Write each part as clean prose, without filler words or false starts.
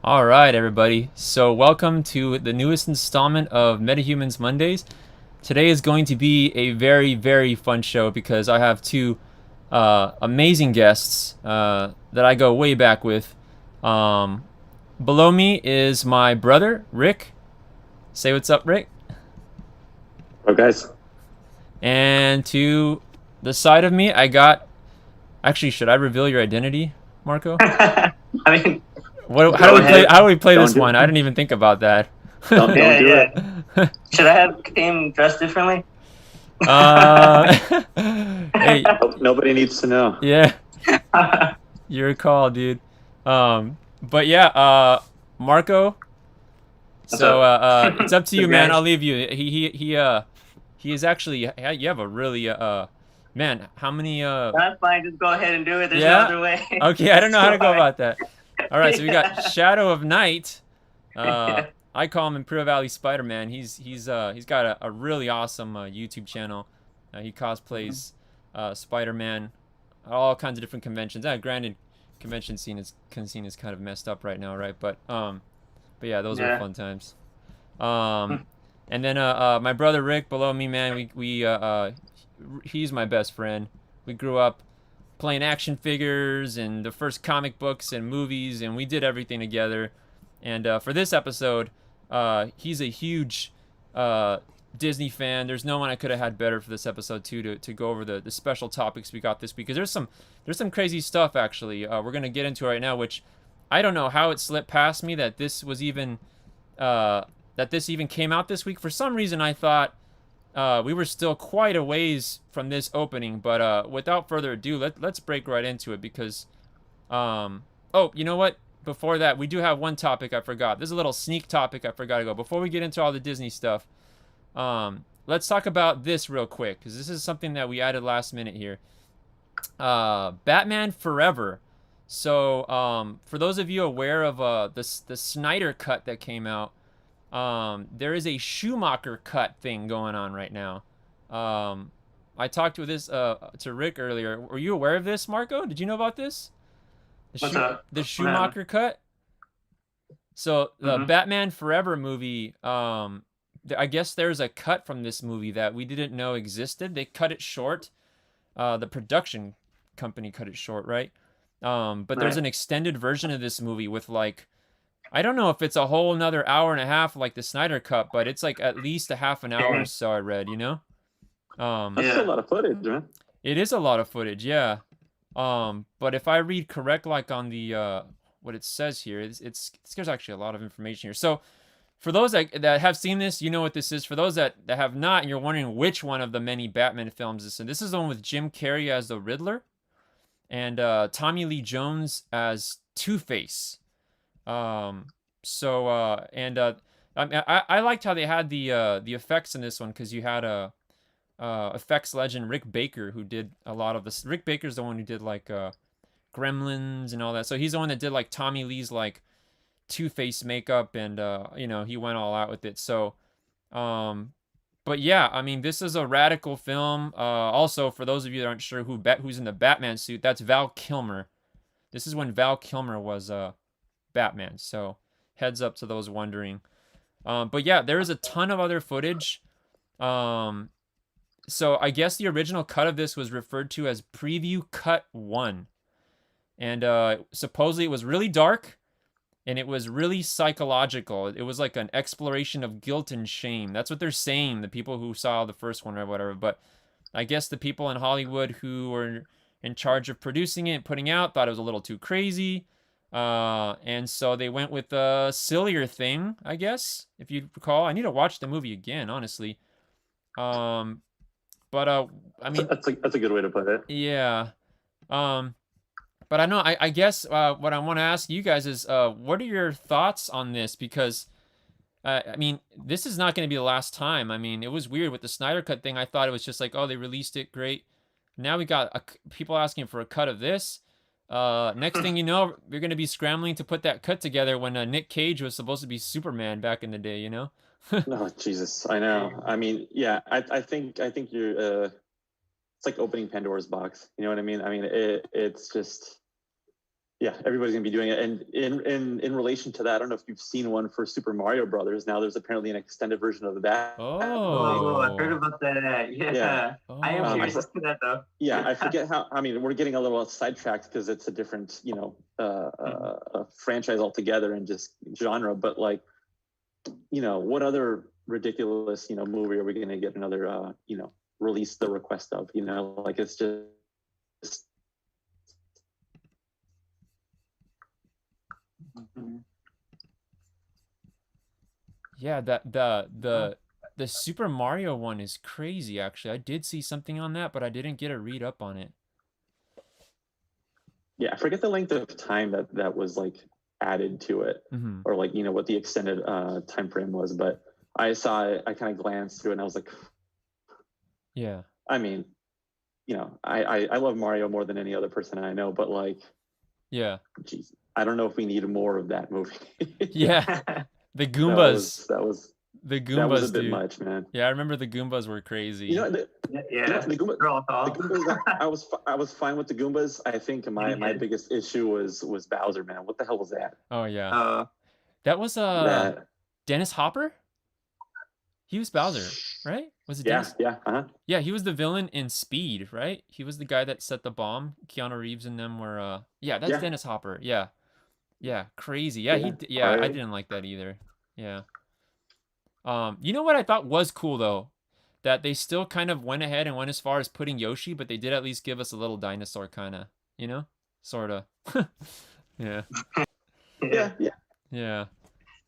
All right, everybody. So, welcome to the newest installment of Metahumans Mondays. Today is going to be a very, very fun show because I have two amazing guests that I go way back with. Um, Below me is my brother, Rick. Say what's up, Rick. Oh, guys. And to the side of me, I got. Actually, should I reveal your identity, Marco? I mean, What? How do go we play? ahead. How do we play Don't this do one? I it. didn't even think about that. Don't Yeah, do yeah. it. Should I have came dressed differently? uh, hey, Nobody needs to know. yeah, your call, dude. But yeah, Marco. What's So up? it's up to you, Good man. guys. I'll leave you. He is actually. You have a really man. How many That's fine. Just go ahead and do it. There's no Yeah. other way. Okay, I don't know how to go Sorry. about that. All right, so we got Yeah. Shadow of Night. Yeah. I call him Imperial Valley Spider-Man. He's got a really awesome YouTube channel. He cosplays Spider-Man at all kinds of different conventions. Granted, convention scene is kind of messed up right now, right? But yeah, those are Yeah. fun times. And then my brother Rick below me, man. He's my best friend. We grew up playing action figures and the first comic books and movies, and we did everything together. And for this episode, he's a huge Disney fan. There's no one I could have had better for this episode too to go over the special topics we got this week. Because there's some crazy stuff actually. We're gonna get into right now, which I don't know how it slipped past me that this was even that this even came out this week. For some reason, I thought we were still quite a ways from this opening. But without further ado, let's break right into it because oh, you know what? Before that, we do have one topic I forgot. This is a little sneak topic I forgot to go. Before we get into all the Disney stuff, let's talk about this real quick because this is something that we added last minute here. Batman Forever. So, for those of you aware of the Snyder cut that came out, there is a Schumacher cut thing going on right now. I talked with this to Rick earlier. Were you aware of this, Marco? Did you know about this? What's up? The What happened? Schumacher cut. So the Mm-hmm. Batman Forever movie, I guess there's a cut from this movie that we didn't know existed. They cut it short. The production company cut it short, right? But there's Right. an extended version of this movie with like, I don't know if it's a whole another hour and a half like the Snyder cut, but it's like at least a half an hour or so. I read, you know. That's Yeah. still a lot of footage, man. It is a lot of footage, yeah. But if I read correct, like on the what it says here, there's actually a lot of information here. So for those that have seen this, you know what this is. For those that have not, and you're wondering which one of the many Batman films this is, this is the one with Jim Carrey as the Riddler and Tommy Lee Jones as Two-Face. I liked how they had the effects in this one because you had a effects legend Rick Baker who did a lot of this. Rick Baker's the one who did like Gremlins and all that. So he's the one that did like Tommy Lee's like Two-Face makeup and he went all out with it. So but yeah, I mean this is a radical film. Also for those of you that aren't sure who's in the Batman suit, that's Val Kilmer. This is when Val Kilmer was Batman. So heads up to those wondering. But yeah, there is a ton of other footage. So I guess the original cut of this was referred to as Preview Cut 1. And supposedly it was really dark and it was really psychological. It was like an exploration of guilt and shame. That's what they're saying, the people who saw the first one or whatever. But I guess the people in Hollywood who were in charge of producing it and putting out thought it was a little too crazy. And so they went with a sillier thing, I guess, if you recall. I need to watch the movie again, honestly. But I mean, That's a good way to put it. yeah. But I know I guess what I want to ask you guys is what are your thoughts on this? Because I mean, this is not going to be the last time. I mean, it was weird with the Snyder Cut thing. I thought it was just like, oh, they released it, great. Now we got people asking for a cut of this. Next thing you know, you're going to be scrambling to put that cut together when Nick Cage was supposed to be Superman back in the day, you know? No, Jesus, I know. I mean, yeah, I think you're. It's like opening Pandora's box. You know what I mean? I mean, it's just. yeah, everybody's gonna be doing it. And in relation to that, I don't know if you've seen one for Super Mario Brothers. Now there's apparently an extended version of that. Oh, I heard Oh. about that. Yeah. Yeah. I am Oh. curious to see that though. Yeah, I forget how. I mean, we're getting a little sidetracked because it's a different, franchise altogether and just genre. But like, what other ridiculous, movie are we going to get another, release the request of? Like it's just. Yeah, the Super Mario one is crazy, actually. I did see something on that, but I didn't get a read up on it. Yeah, I forget the length of time that was like added to it, Mm-hmm. or like what the extended time frame was. But I saw it, I kind of glanced through it, and I was like, Yeah. I mean, I love Mario more than any other person I know, but like, Yeah. geez, I don't know if we need more of that movie. Yeah. The Goombas. That was The Goombas, that was a bit dude. much, man. Yeah, I remember the Goombas were crazy. Yeah. Yeah. The They're all tall. Goombas, I was fine with the Goombas. I think my biggest issue was Bowser, man. What the hell was that? Oh yeah. That was That Dennis Hopper? He was Bowser, right? Was it Dennis? yeah, Yeah, he was the villain in Speed, right? He was the guy that set the bomb. Keanu Reeves and them were yeah, that's Yeah. Dennis Hopper. Yeah. Yeah, crazy. Yeah, I Alright. didn't like that either. Yeah. You know what I thought was cool though? That they still kind of went ahead and went as far as putting Yoshi, but they did at least give us a little dinosaur kind of, Sorta. Yeah. Yeah. Yeah.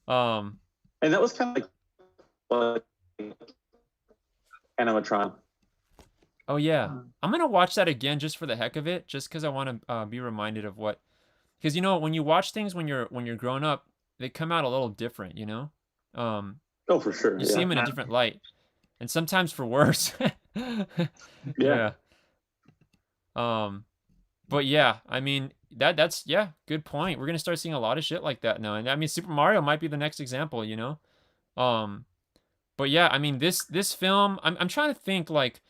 And that was kind of like animatronic. Oh yeah. I'm gonna watch that again just for the heck of it, just because I want to be reminded of what, because when you watch things when you're growing up, they come out a little different, Oh, for sure. You see them in a different light, and sometimes for worse. Yeah. But yeah, I mean that's good point. We're gonna start seeing a lot of shit like that now, and I mean Super Mario might be the next example, But yeah, I mean this film, I'm trying to think like,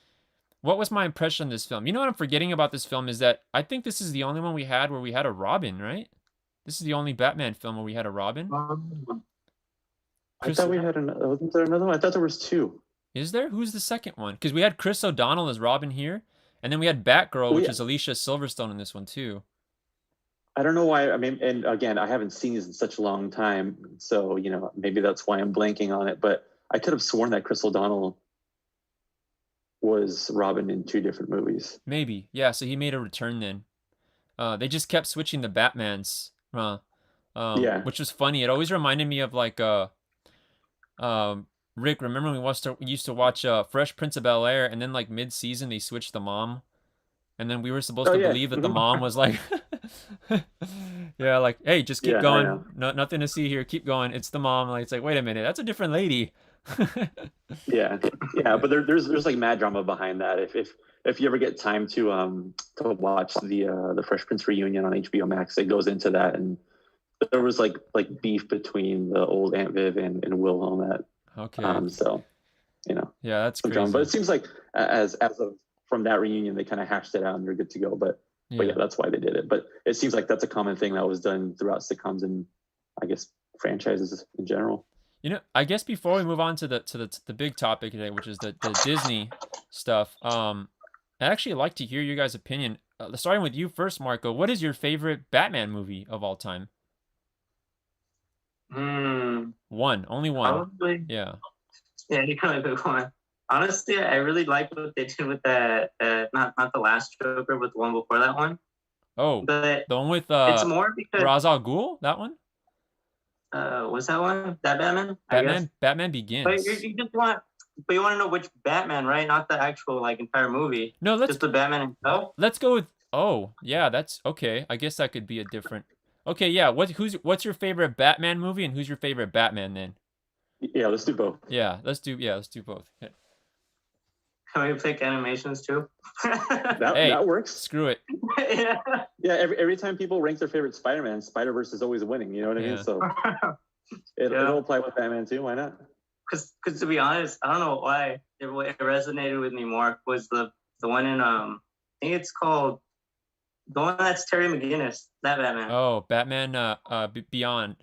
what was my impression of this film? You know what I'm forgetting about this film is that I think this is the only one we had where we had a Robin, right? This is the only Batman film where we had a Robin. I thought we had wasn't there another one? I thought there was two. Is there? Who's the second one? Because we had Chris O'Donnell as Robin here, and then we had Batgirl, which is Alicia Silverstone in this one too. I don't know why. I mean, and again, I haven't seen these in such a long time, so maybe that's why I'm blanking on it. But I could have sworn that Chris O'Donnell was Robin in two different movies. Maybe, yeah. So he made a return then. They just kept switching the Batmans, which was funny. It always reminded me of like Rick, remember we used to watch Fresh Prince of Bel-Air, and then like mid-season they switched the mom, and then we were supposed to believe that the mom was like, yeah, like, hey, just keep going, nothing to see here, keep going, it's the mom. Like, it's like, wait a minute, that's a different lady. yeah, but there's like mad drama behind that. If you ever get time to watch the Fresh Prince reunion on HBO Max, it goes into that, and there was like beef between the old Aunt Viv and Will on that. Okay. So, yeah, that's crazy. But it seems like as of from that reunion, they kind of hashed it out and they're good to go. But yeah, that's why they did it. But it seems like that's a common thing that was done throughout sitcoms and I guess franchises in general. I guess before we move on to the big topic today, which is the Disney stuff, I'd actually like to hear your guys' opinion. Starting with you first, Marco. What is your favorite Batman movie of all time? One, only one. Probably. Yeah. Yeah, you kind of pick one. Honestly, I really like what they did with that. Not the last Joker, but the one before that one. Oh, but the one with it's more because Ra's al Ghul. That one. Was that one? That Batman? I guess. Batman Begins. But you just want, but you want to know which Batman, right? Not the actual like entire movie. No, just the Batman himself. Let's go with. Oh, yeah, that's okay. I guess that could be a different. Okay, yeah. What's your favorite Batman movie, and who's your favorite Batman then? Yeah, let's do both. Yeah, let's do both. Yeah. Can we pick animations too? that works. Screw it. Yeah. Every time people rank their favorite Spider-Man, Spider-Verse is always winning. You know what I mean? So it'll apply with Batman too. Why not? Because to be honest, I don't know why it resonated with me more was the one in I think it's called The one that's Terry McGinnis, that Batman. Oh, Batman Beyond.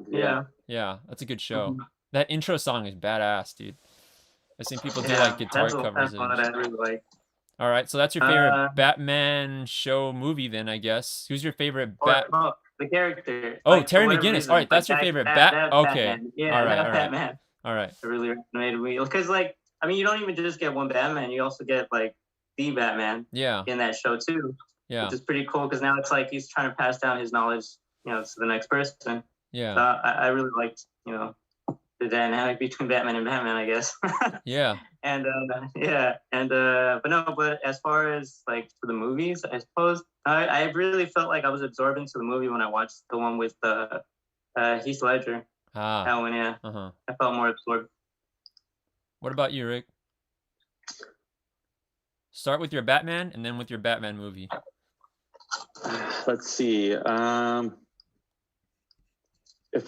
Yeah. Yeah, that's a good show. Mhm. That intro song is badass, dude. I've seen people do Yeah, like guitar covers. that's one that I really like. All right, so that's your favorite Batman show movie, then I guess. Who's your favorite Bat? Oh, the character. Oh, like, Terry for whatever McGinnis. reason, All right, that's like, your favorite that Okay. Batman. Yeah, all right, that all right, Batman. all right. It really resonated with me because, like, I mean, you don't even just get one Batman; you also get like the Batman. Yeah. In that show too. Yeah. Which is pretty cool because now it's like he's trying to pass down his knowledge, to the next person. Yeah. So I really liked, the dynamic between Batman and Batman, I guess. Yeah. And but as far as like for the movies, I suppose I really felt like I was absorbed into the movie when I watched the one with Heath Ledger. That one, yeah. I felt more absorbed. What about you, Rick? Start with your Batman and then with your Batman movie. Let's see. If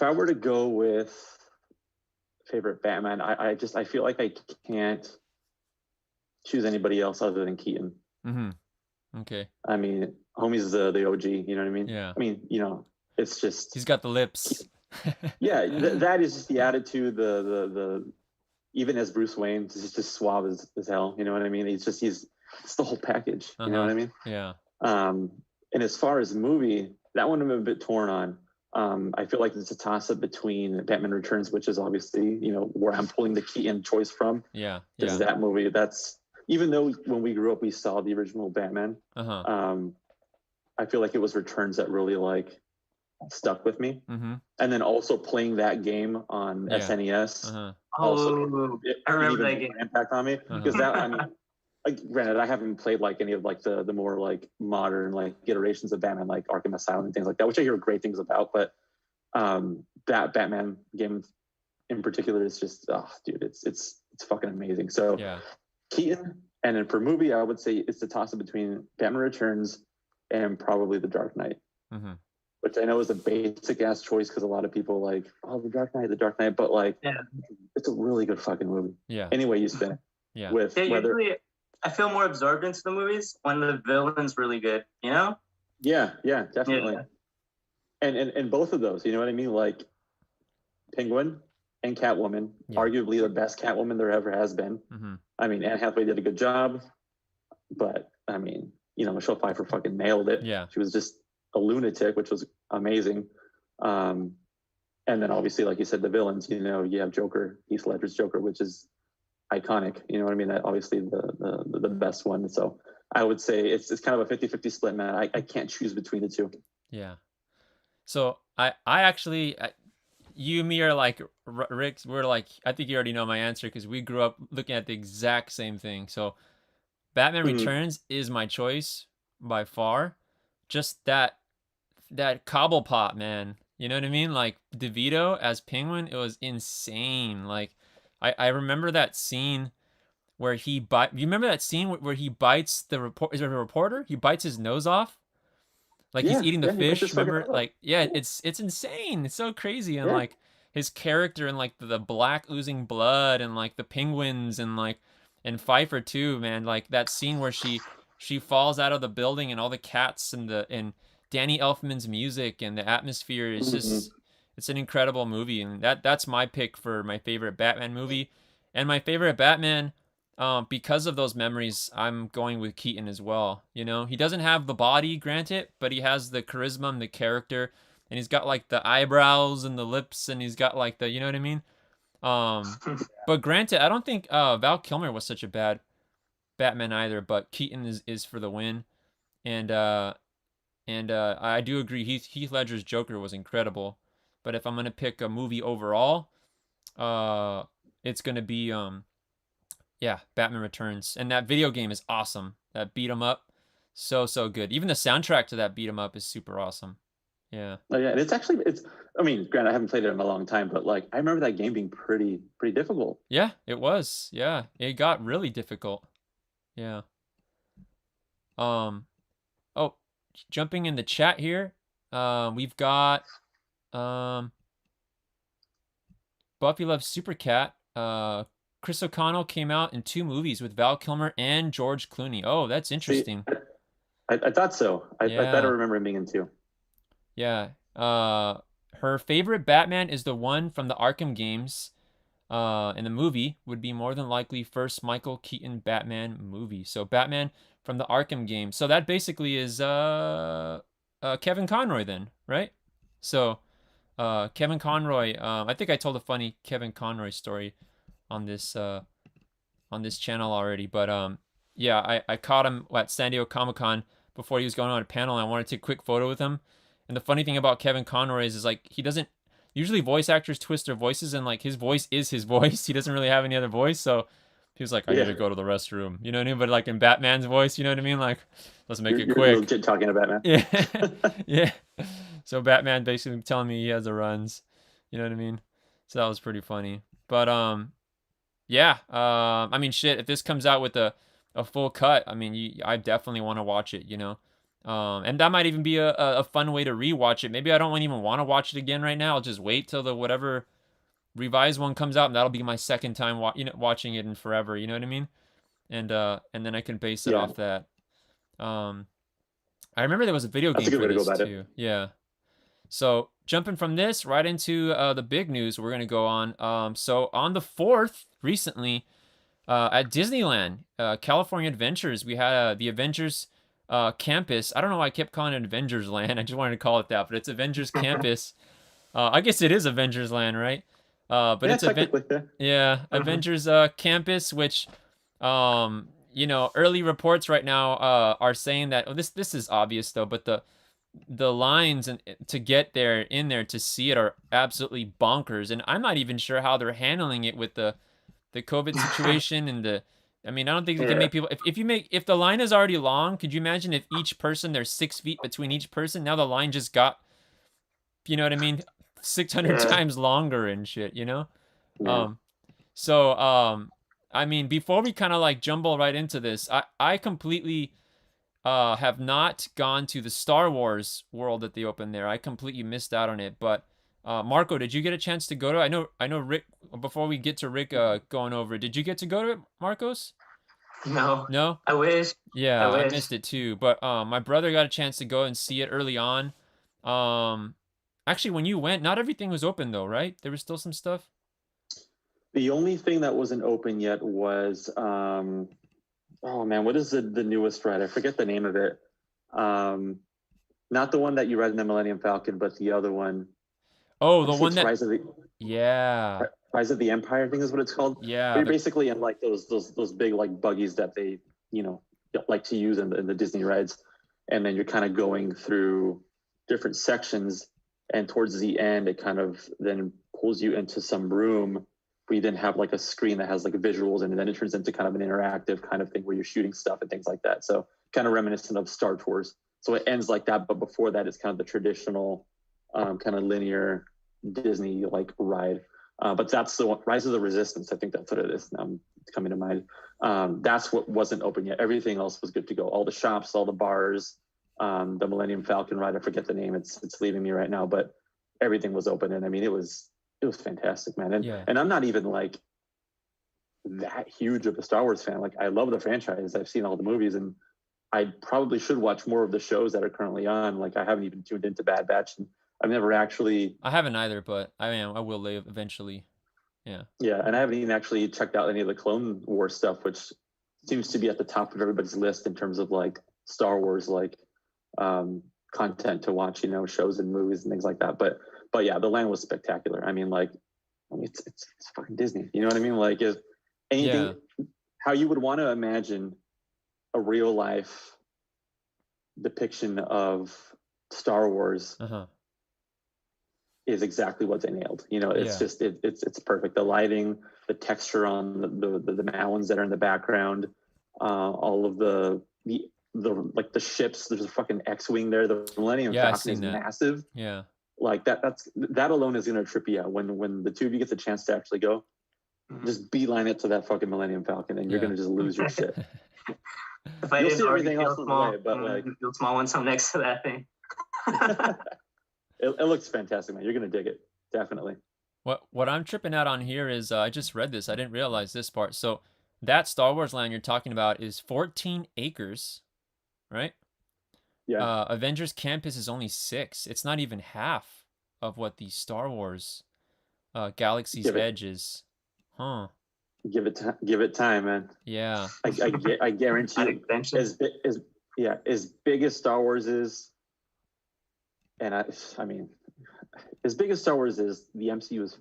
I were to go with favorite Batman, I feel like I can't choose anybody else other than Keaton. Okay. I mean, homie's the OG, you know what I mean? Yeah. I mean, it's just he's got the lips. Yeah, that is just the attitude, the even as Bruce Wayne, he's just suave as hell, you know what I mean? It's the whole package, you know what I mean? Yeah. And as far as movie, that one I'm a bit torn on. I feel like it's a toss-up between Batman Returns, which is obviously, where I'm pulling the Keaton choice from. Yeah. Because that movie, even though when we grew up, we saw the original Batman, I feel like it was Returns that really, like, stuck with me. And then also playing that game on SNES. Also, I remember that game. Impact on me. Because that, I mean, granted, I haven't played like any of like the more like modern like iterations of Batman, like Arkham Asylum and things like that, which I hear great things about. But that Batman game in particular is just, dude, it's fucking amazing. So Keaton, and then for movie, I would say it's the toss up between Batman Returns and probably The Dark Knight, which I know is a basic ass choice because a lot of people like, oh, The Dark Knight, but like, it's a really good fucking movie. Yeah. Anyway, you spin. With whether. I feel more absorbed into the movies when the villain's really good, Yeah, definitely. Yeah. And both of those, you know what I mean? Like Penguin and Catwoman, arguably the best Catwoman there ever has been. I mean, Anne Hathaway did a good job, but I mean, Michelle Pfeiffer fucking nailed it. Yeah. She was just a lunatic, which was amazing. And then obviously, like you said, the villains, you have Joker, Heath Ledger's Joker, which is iconic, you know what I mean? That obviously the best one. So I would say it's kind of a 50-50 split, man. I can't choose between the two. Yeah. So I actually, you and me are like Rick. We're like, I think you already know my answer because we grew up looking at the exact same thing. So Batman Returns is my choice by far. Just that Cobblepot, man. You know what I mean? Like DeVito as Penguin, it was insane. Like I remember that scene where you remember that scene where he bites is it a reporter? He bites his nose off. Like he's eating the fish. Remember? Like, it's insane. It's so crazy. And like his character and like the black oozing blood and like the penguins and like, and Pfeiffer too, man. Like that scene where she falls out of the building and all the cats and Danny Elfman's music and the atmosphere is just, it's an incredible movie. And that's my pick for my favorite Batman movie. And my favorite Batman, because of those memories, I'm going with Keaton as well. He doesn't have the body, granted, but he has the charisma and the character. And he's got like the eyebrows and the lips and he's got like the, you know what I mean? But granted, I don't think Val Kilmer was such a bad Batman either, but Keaton is for the win. And I do agree, Heath Ledger's Joker was incredible. But if I'm gonna pick a movie overall, it's gonna be Batman Returns. And that video game is awesome. That beat 'em up, so good. Even the soundtrack to that beat 'em up is super awesome. Yeah. Oh, yeah, and I mean, granted, I haven't played it in a long time, but like I remember that game being pretty difficult. Yeah, it was. Yeah, it got really difficult. Yeah. Oh, jumping in the chat here, we've got Buffy Loves Super Cat. Chris O'Connell came out in 2 movies with Val Kilmer and George Clooney. Oh, that's interesting. See, I thought so. I thought I remember him being in 2. Yeah. Her favorite Batman is the one from the Arkham games. In the movie would be more than likely first Michael Keaton Batman movie. So Batman from the Arkham game. So that basically is Kevin Conroy then, right? So Kevin Conroy. I think I told a funny Kevin Conroy story on this channel already, but yeah, I caught him at San Diego Comic-Con before he was going on a panel, and I wanted to take a quick photo with him. And the funny thing about Kevin Conroy is like he doesn't usually voice actors twist their voices, and like his voice is his voice. He doesn't really have any other voice, so he was like, I need to go to the restroom. You know what I mean? But like in Batman's voice, you know what I mean? Like, let's make it quick. You're legit talking to Batman. Yeah. Yeah. So Batman basically telling me he has the runs. You know what I mean? So that was pretty funny. But yeah. I mean, shit. If this comes out with a full cut, I mean, I definitely want to watch it. You know, and that might even be a fun way to rewatch it. Maybe I don't even want to watch it again right now. I'll just wait till the whatever revised one comes out, and that'll be my second time watching it in forever. You know what I mean? And then I can base it off that. I remember there was a video game for this too. Yeah. So jumping from this right into the big news we're going to go on. So on the 4th, recently, at Disneyland, California Adventures, we had the Avengers campus. I don't know why I kept calling it Avengers Land. I just wanted to call it that, but it's Avengers Campus. I guess it is Avengers Land, right? But yeah, it's Avengers Campus, which, you know, early reports right now are saying that this is obvious though, but the lines to get there in there to see it are absolutely bonkers, and I'm not even sure how they're handling it with the COVID situation and I mean, I don't think they can make people if the line is already long, could you imagine if each person there's 6 feet between each person? Now the line just got, you know what I mean, 600 times longer and shit, you know? I mean, before we kind of like jumble right into this, I completely have not gone to the Star Wars world that they opened there. I completely missed out on it. But Marco, did you get a chance to go to? I know Rick. Before we get to Rick going over, did you get to go to it, Marcos? No. No. I wish. Yeah, I missed it too. But my brother got a chance to go and see it early on. Actually, when you went, not everything was open though, right? There was still some stuff. The only thing that wasn't open yet was oh man, what is the newest ride? I forget the name of it. Not the one that you ride in the Millennium Falcon, but the other one. Oh, the one that Rise of the Rise of the Empire, I think is what it's called. Yeah. But you're basically in like those big like buggies that they, you know, like to use in the Disney rides, and then you're kind of going through different sections, and towards the end it kind of then pulls you into some room. We then have like a screen that has like visuals, and then it turns into kind of an interactive kind of thing where you're shooting stuff and things like that. So kind of reminiscent of Star Tours. So it ends like that, but before that, it's kind of the traditional kind of linear Disney like ride. But that's the one, Rise of the Resistance. I think that's what it is. Now it's coming to mind. That's what wasn't open yet. Everything else was good to go. All the shops, all the bars, the Millennium Falcon ride. I forget the name. It's leaving me right now, but everything was open. And I mean, it was fantastic, man. And I'm not even like that huge of a Star Wars fan. Like I love the franchise. I've seen all the movies, and I probably should watch more of the shows that are currently on. Like I haven't even tuned into Bad Batch, and I've never actually. I haven't either, but I will eventually. Yeah. Yeah, and I haven't even actually checked out any of the Clone Wars stuff, which seems to be at the top of everybody's list in terms of like Star Wars like content to watch, you know, shows and movies and things like that. But yeah, the land was spectacular. I mean, it's fucking Disney. You know what I mean? Like if anything, how you would want to imagine a real life depiction of Star Wars is exactly what they nailed. You know, it's just it's perfect. The lighting, the texture on the mountains that are in the background, all of the like the ships. There's a fucking X-wing there. The Millennium Falcon is massive. Yeah. Like that alone is gonna trip you out. When the two of you get the chance to actually go, just beeline it to that fuking Millennium Falcon, and you're gonna just lose your shit. If I didn't already feel small, but like feel small once I'm next to that thing. It looks fantastic, man. You're gonna dig it, definitely. What I'm tripping out on here is I just read this. I didn't realize this part. So that Star Wars land you're talking about is 14 acres, right? Yeah. Avengers Campus is only 6. It's not even half of what the Star Wars Galaxy's Edge is. Huh. Give it time, man. Yeah. I guarantee you, as big as Star Wars is, and I mean, as big as Star Wars is, the MCU is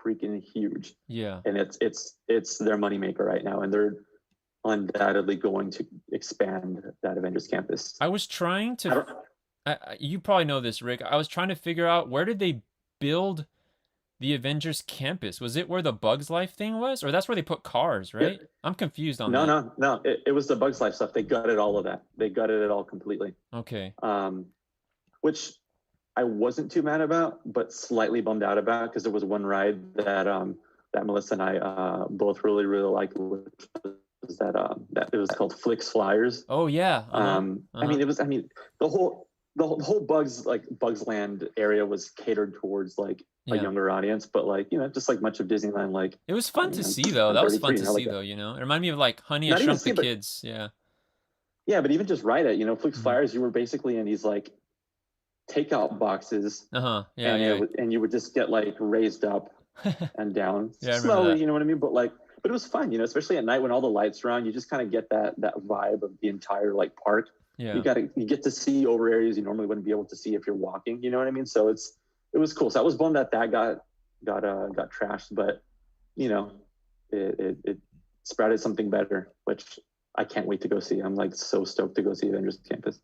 freaking huge. Yeah. And it's their moneymaker right now, and they're undoubtedly going to expand that Avengers Campus. I was trying to you probably know this, Rick. I was trying to figure out, where did they build the Avengers Campus? Was it where the Bugs Life thing was? Or that's where they put cars, right? Yeah. I'm confused on that. No. It was the Bugs Life stuff. They gutted all of that. They gutted it all completely. Okay. Which I wasn't too mad about, but slightly bummed out about, because there was one ride that that Melissa and I both really liked, which was that it was called Flix Flyers. Oh yeah. I mean, the whole Bugs Land area was catered towards like a younger audience, but like, you know, just like much of Disneyland, like it was fun to see though. That was fun to see though, you know. It reminded me of like Honey, I Shrunk the Kids. Yeah, but even just ride it, you know, Flix Flyers, you were basically in these like takeout boxes. And you would just get like raised up and down slowly, you know what I mean? But it was fun, you know, especially at night when all the lights are on. You just kind of get that vibe of the entire like park. Yeah. You get to see over areas you normally wouldn't be able to see if you're walking, you know what I mean? So it was cool. So I was bummed that got trashed, but you know, it sprouted something better, which I can't wait to go see. I'm like so stoked to go see Avengers Campus.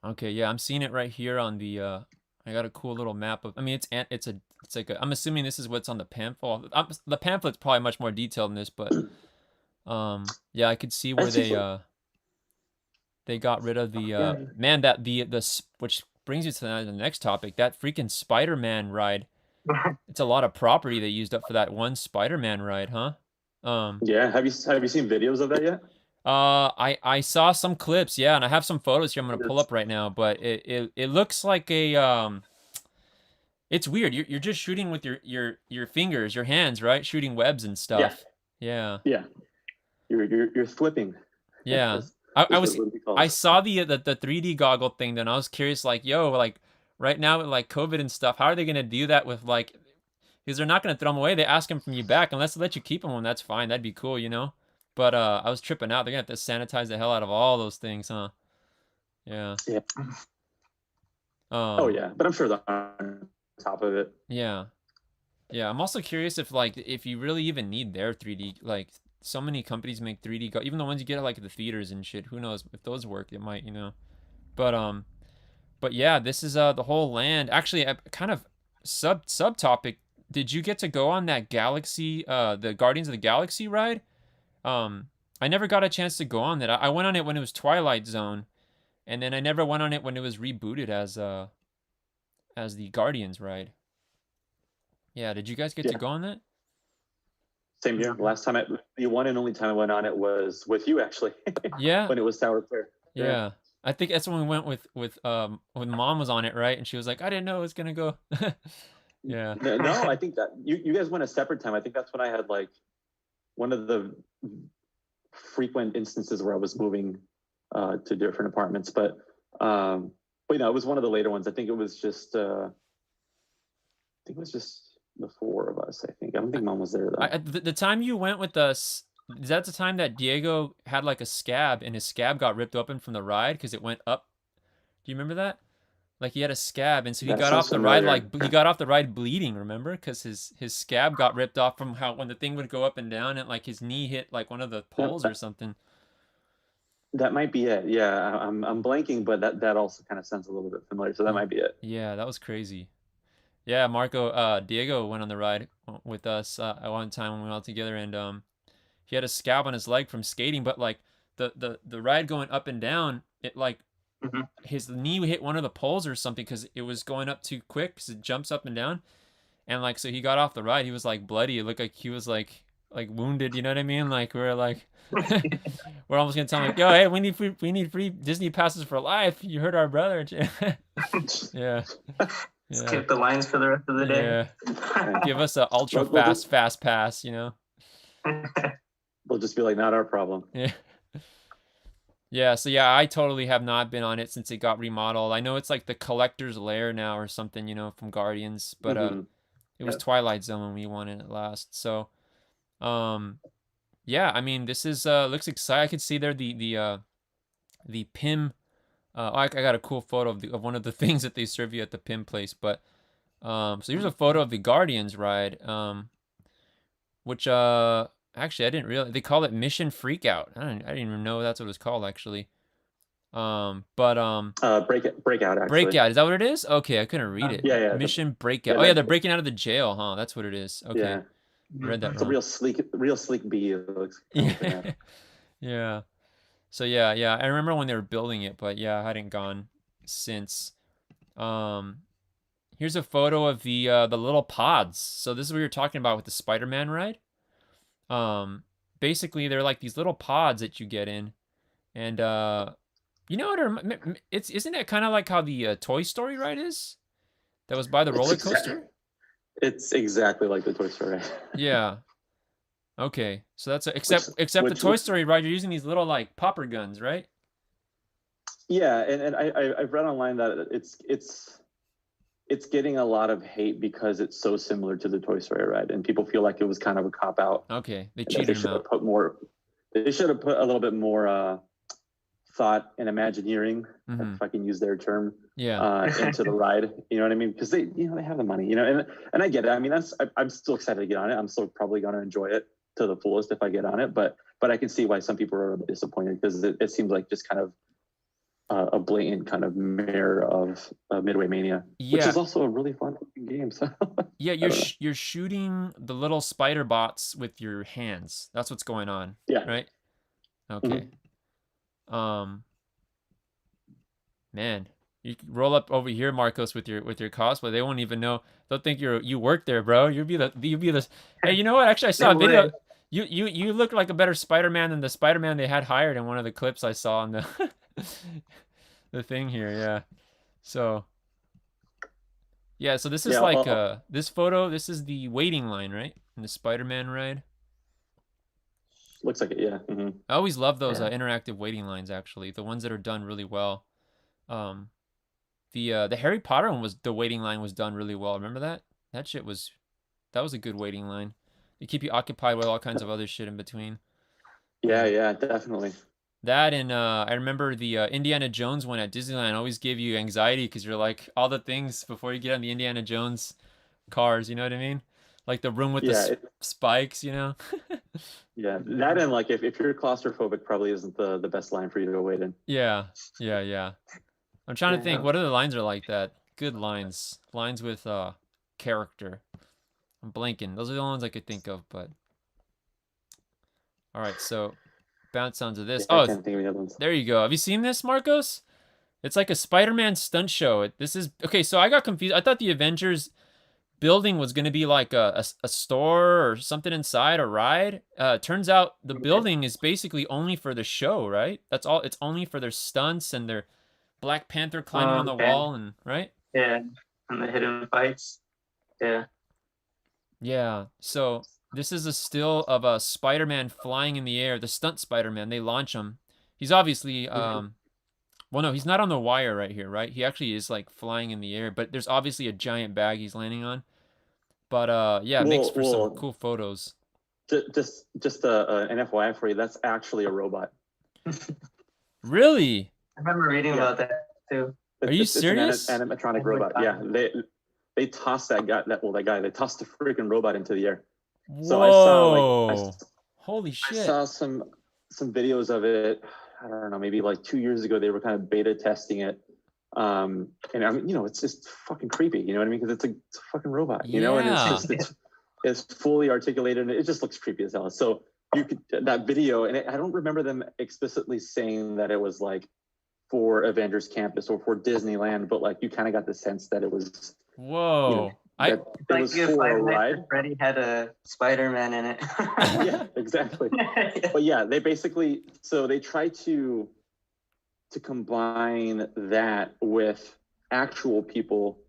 Okay, yeah, I'm seeing it right here on the I got a cool little map of, I mean, it's like I'm assuming this is what's on the pamphlet. The pamphlet's probably much more detailed than this, but yeah, I could see where they got rid of the man, that the which brings you to the next topic, that freaking Spider-Man ride. It's a lot of property they used up for that one Spider-Man ride, huh? Yeah, have you seen videos of that yet? I saw some clips, yeah, and I have some photos here I'm gonna pull up right now, but it looks like a it's weird. You're just shooting with your fingers, your hands, right? Shooting webs and stuff. Yeah. You're flipping. Yeah. I saw the 3D goggle thing, then I was curious, like, yo, like right now with like COVID and stuff, how are they gonna do that with like, because they're not gonna throw them away. They ask them from you back, unless they let you keep them, and that's fine. That'd be cool, you know. But I was tripping out. They're gonna have to sanitize the hell out of all those things, huh? Yeah. Yeah. Oh yeah, but I'm sure they're on top of it. Yeah. Yeah. I'm also curious if you really even need their 3D. Like, so many companies make 3D even the ones you get at like the theaters and shit. Who knows if those work? It might, you know. But yeah, this is the whole land. Actually, kind of subtopic. Did you get to go on that Galaxy, the Guardians of the Galaxy ride? I never got a chance to go on that. I went on it when it was Twilight Zone, and then I never went on it when it was rebooted as the Guardians ride. Yeah, did you guys get to go on that? Same here. The one and only time I went on it was with you, actually. Yeah. When it was Tower Clear. Yeah. I think that's when we went with when Mom was on it, right? And she was like, I didn't know it was gonna go. Yeah. No, I think that you guys went a separate time. I think that's when I had like one of the frequent instances where I was moving to different apartments, but you know, it was one of the later ones. I think it was just the four of us. I don't think Mom was there though. The time you went with us, is that the time that Diego had like a scab and his scab got ripped open from the ride because it went up? Do you remember that? Like, he had a scab, and so he got off the ride he got off the ride bleeding, remember? Because his scab got ripped off from when the thing would go up and down, and like his knee hit like one of the poles or something. That might be it. Yeah, I'm blanking, but that also kind of sounds a little bit familiar. So that might be it. Yeah, that was crazy. Yeah, Diego went on the ride with us at one time when we were all together, and he had a scab on his leg from skating, but like the ride going up and down, it like. Mm-hmm. His knee hit one of the poles or something because it was going up too quick because it jumps up and down, and like, so he got off the ride. He was like bloody. It looked like he was like wounded. You know what I mean? Like, we're like we're almost gonna tell him like, yo, hey, we need free Disney passes for life. You heard our brother. Yeah. Skip the lines for the rest of the day. Yeah. Give us a ultra fast pass. You know. We'll just be like, not our problem. Yeah. Yeah, so yeah, I totally have not been on it since it got remodeled. I know it's like the collector's lair now or something, you know, from Guardians, but it was Twilight Zone when we won it last. So, yeah, I mean, this is looks exciting. I could see there the PIM. I got a cool photo of one of the things that they serve you at the PIM place, but so here's a photo of the Guardians ride, which actually I didn't realize they call it Mission Freakout. I didn't even know that's what it was called actually. Breakout actually. Breakout, is that what it is? Okay, I couldn't read it. Yeah. Mission Breakout. Oh yeah, they're breaking out of the jail, huh? That's what it is. Okay. Yeah. I read that It's wrong. a real sleek bee. It looks. Yeah. Yeah. So yeah, I remember when they were building it, but yeah, I hadn't gone since. Here's a photo of the little pods. So this is what you're talking about with the Spider-Man ride. Basically they're like these little pods that you get in, and you know what? Isn't it kind of like how the Toy Story ride is? That was by the roller coaster. It's exactly like the Toy Story ride. Yeah. Okay, so that's except the Toy Story ride, you're using these little like popper guns, right? Yeah, and I've read online that it's getting a lot of hate because it's so similar to the Toy Story ride, and people feel like it was kind of a cop out. Okay, they cheated them out. They should have put a little bit more thought and imagineering, if I can use their term, into the ride. You know what I mean? Because they have the money, and I get it. I mean, I'm still excited to get on it. I'm still probably going to enjoy it to the fullest if I get on it. But I can see why some people are a bit disappointed, because it seems like just kind of a blatant kind of mirror of Midway Mania, which is also a really fun game. So yeah, you're shooting the little spider bots with your hands. That's what's going on. Yeah. Right. Okay. Man, you roll up over here, Marcos, with your cosplay. They won't even know. They'll think you work there, bro. You'll be the. Hey, you know what? Actually, I saw a video. You look like a better Spider-Man than the Spider-Man they had hired in one of the clips I saw on the the thing here. Yeah. So. Yeah. So this is this photo. This is the waiting line, right? In the Spider-Man ride. Looks like it, yeah. I always love those interactive waiting lines. Actually, the ones that are done really well. The Harry Potter one the waiting line was done really well. Remember that? That was a good waiting line. They keep you occupied with all kinds of other shit in between. Yeah, definitely. That, and I remember the Indiana Jones one at Disneyland always gave you anxiety because you're like all the things before you get on the Indiana Jones cars. You know what I mean? Like the room with the spikes, you know? Yeah, that, and like if you're claustrophobic, probably isn't the best line for you to wait in. Yeah. I'm trying to think what other lines are like that. Good lines. Lines with character. I'm blanking. Those are the only ones I could think of, but all right, so bounce onto this. I can't think of the other ones. There you go. Have you seen this, Marcos? It's like a Spider-Man stunt show. This is okay, so I got confused. I thought the Avengers building was going to be like a store or something inside a ride. Turns out the building is basically only for the show, right? That's all. It's only for their stunts and their Black Panther climbing on the wall, and right? Yeah, and the hidden fights. Yeah. Yeah. So this is a still of a Spider-Man flying in the air. The stunt Spider-Man. They launch him. He's obviously well, no, he's not on the wire right here, right? He actually is like flying in the air, but there's obviously a giant bag he's landing on. But yeah, it makes for some cool photos. Just an FYI for you, that's actually a robot. Really? I remember reading about that too. Are you serious? It's an animatronic robot. Yeah, they tossed that guy. They tossed the freaking robot into the air. Whoa! So holy shit! I saw some videos of it. I don't know, maybe like 2 years ago. They were kind of beta testing it, and I mean, it's just fucking creepy. You know what I mean? Because it's a fucking robot. You know, and it's fully articulated, and it just looks creepy as hell. So you could that video, and I don't remember them explicitly saying that it was like for Avengers Campus or for Disneyland, but like you kind of got the sense that it was. Whoa! It was for a ride. Freddy had a Spider-Man in it. Yeah, exactly. But yeah, they basically they try to combine that with actual people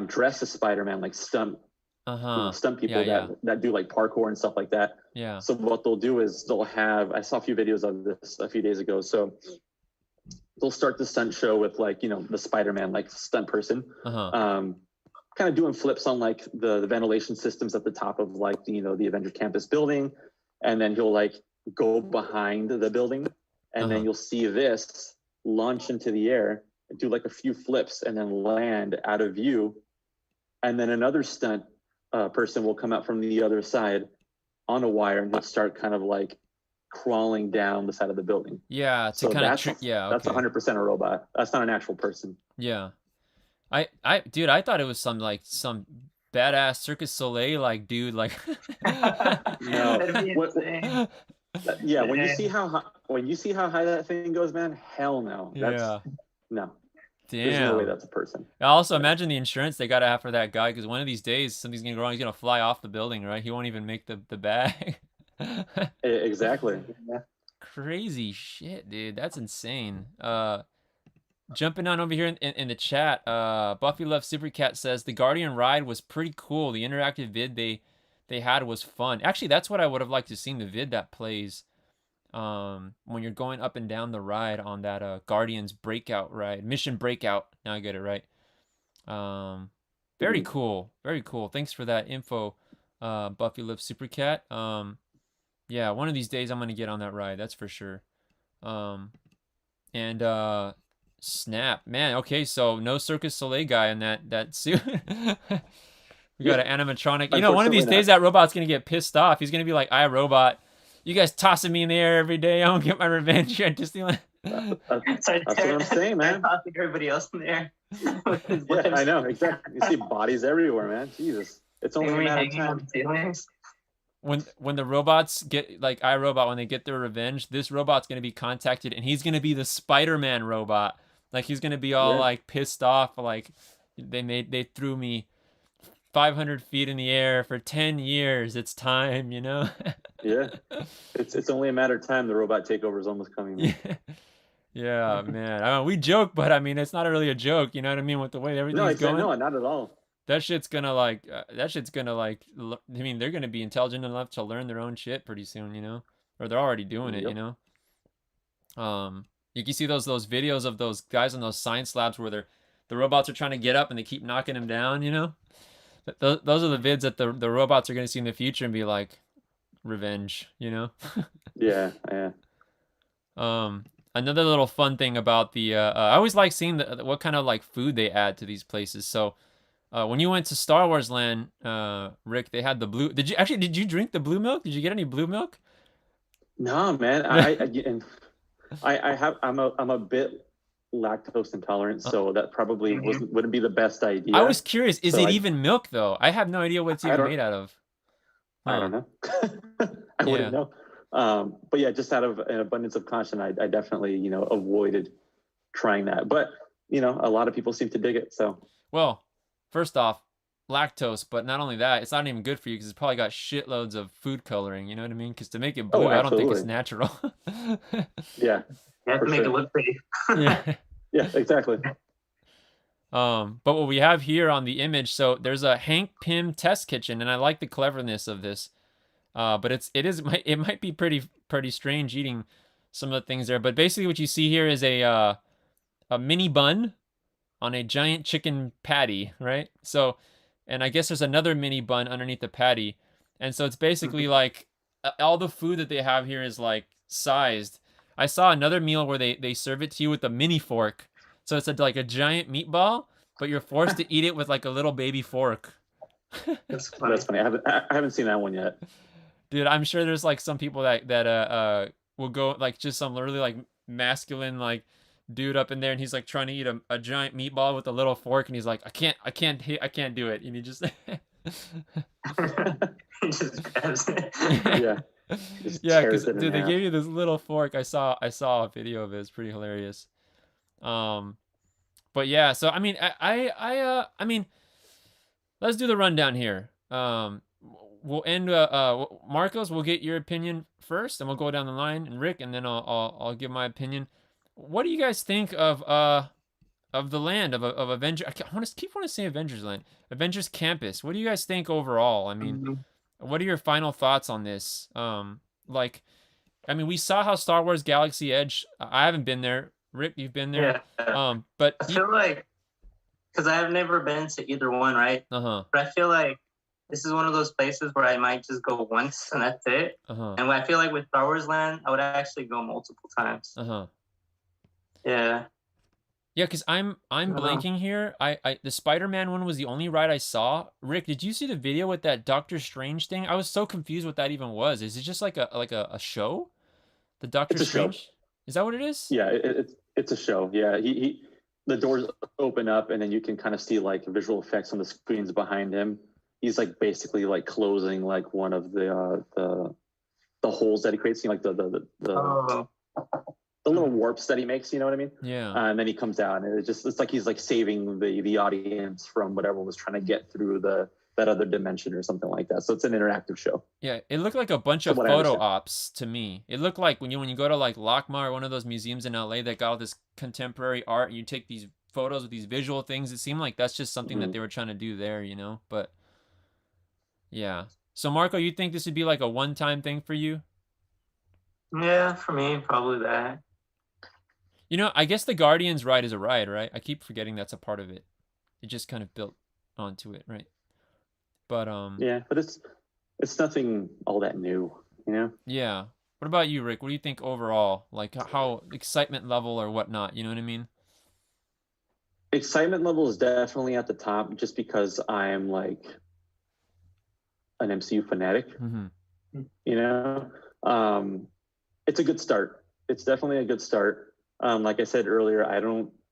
dressed as Spider-Man, like stunt people that do like parkour and stuff like that. Yeah. So what they'll do is they'll have, I saw a few videos of this a few days ago. So they'll start the stunt show with like, you know, the Spider-Man like stunt person, kind of doing flips on like the ventilation systems at the top of like the, you know, the Avenger campus building, and then he'll like go behind the building, and then you'll see this launch into the air, do like a few flips, and then land out of view, and then another stunt person will come out from the other side on a wire, and he'll start kind of like crawling down the side of the building. Yeah, to so kind of that's 100% a robot. That's not an actual person. Yeah. Dude, I thought it was some badass Circus Soleil like dude like. No. Yeah, when you see how high that thing goes, man, hell no. No. Damn. There's no way that's a person. I also imagine the insurance they gotta have for that guy, because one of these days something's gonna go wrong. He's gonna fly off the building, right? He won't even make the bag. Exactly. Crazy shit, dude. That's insane. Jumping on over here in the chat, Buffy Love Supercat says the Guardian ride was pretty cool. The interactive vid they had was fun. Actually, that's what I would have liked to seen, the vid that plays when you're going up and down the ride on that Guardians Breakout ride, Mission Breakout. Now I get it right. Very cool, very cool. Thanks for that info, Buffy Love Supercat. Yeah, one of these days I'm gonna get on that ride. That's for sure. And snap, man. Okay, so no Circus Soleil guy in that suit. We got an animatronic. You know, one of these days that robot's gonna get pissed off. He's gonna be like, "iRobot, you guys tossing me in the air every day. I don't get my revenge here." Just that's what I'm saying, man. Tossing everybody else in the air. Yeah, I know, exactly. You see bodies everywhere, man. Jesus, it's only a matter of time. When the robots get like iRobot, when they get their revenge, this robot's gonna be contacted, and he's gonna be the Spider-Man robot. Like he's gonna be all like pissed off, like they threw me 500 feet in the air for 10 years. It's time, you know. Yeah, it's only a matter of time. The robot takeover is almost coming. Yeah, man. I mean, we joke, but I mean, it's not really a joke. You know what I mean? With the way everything's going. No, not at all. That shit's gonna like. I mean, they're gonna be intelligent enough to learn their own shit pretty soon, you know, or they're already doing it, you know. You can see those videos of those guys on those science labs where the robots are trying to get up and they keep knocking them down, you know. Those are the vids that the robots are gonna see in the future and be like, revenge, you know. Yeah. Another little fun thing about the I always like seeing what kind of like food they add to these places. So when you went to Star Wars Land, Rick, they had the blue. Did you drink the blue milk? Did you get any blue milk? No, man. I'm a bit lactose intolerant, so that probably wouldn't be the best idea. I was curious, is it even milk though? I have no idea what it's even made out of. I don't know. I wouldn't know. But yeah, just out of an abundance of caution, I definitely, you know, avoided trying that. But, you know, a lot of people seem to dig it. So, well, first off, lactose, but not only that, it's not even good for you because it's probably got shitloads of food coloring. You know what I mean? Because to make it blue, I don't think it's natural. Yeah. You have to make it look pretty. Yeah, exactly. But what we have here on the image, so there's a Hank Pym test kitchen, and I like the cleverness of this. But it might be pretty strange eating some of the things there. But basically, what you see here is a mini bun on a giant chicken patty, right? So, and I guess there's another mini bun underneath the patty, and so it's basically like all the food that they have here is like sized. I saw another meal where they serve it to you with a mini fork, so it's like a giant meatball, but you're forced to eat it with like a little baby fork. That's funny. I haven't seen that one yet. Dude, I'm sure there's like some people that will go like just some really like masculine like dude up in there, and he's like trying to eat a giant meatball with a little fork, and he's like, I can't do it, and he just he just grabs it. Yeah. Yeah, because dude, they gave you this little fork. I saw a video of it. It's pretty hilarious. But yeah, so I mean, I mean, let's do the rundown here. We'll end. Marcos, we'll get your opinion first, and we'll go down the line, and Rick, and then I'll give my opinion. What do you guys think of the land of Avengers? I want to say Avengers Land, Avengers Campus. What do you guys think overall? I mean, what are your final thoughts on this? Like, I mean, we saw how Star Wars Galaxy Edge. I haven't been there. Rick, you've been there. Yeah. But I feel like, because I've never been to either one, right? Uh-huh. But I feel like this is one of those places where I might just go once and that's it. Uh-huh. And I feel like with Star Wars Land, I would actually go multiple times. Uh-huh. Yeah. Yeah, because I'm blanking here. The Spider-Man one was the only ride I saw. Rick, did you see the video with that Doctor Strange thing? I was so confused what that even was. Is it just like a show? The Doctor Strange? Show. Is that what it is? Yeah, it's a show. Yeah, the doors open up and then you can kind of see like visual effects on the screens behind him. He's like basically like closing like one of the holes that he creates, you know, like the little warps that he makes, you know what I mean? Yeah. And then he comes out and it's like he's like saving the audience from whatever was trying to get through that other dimension or something like that. So it's an interactive show. Yeah, it looked like a bunch of photo ops to me. It looked like when you go to like LACMA or one of those museums in LA that got all this contemporary art and you take these photos with these visual things, it seemed like that's just something that they were trying to do there, you know? But yeah. So Marco, you think this would be like a one-time thing for you? Yeah, for me, probably that. You know, I guess the Guardians ride is a ride, right? I keep forgetting that's a part of it. It just kind of built onto it, right? But yeah, but it's nothing all that new, you know? Yeah. What about you, Rick? What do you think overall? Like how excitement level or whatnot, you know what I mean? Excitement level is definitely at the top just because I'm like an MCU fanatic. Mm-hmm. You know? It's a good start. It's definitely a good start. Like I said earlier,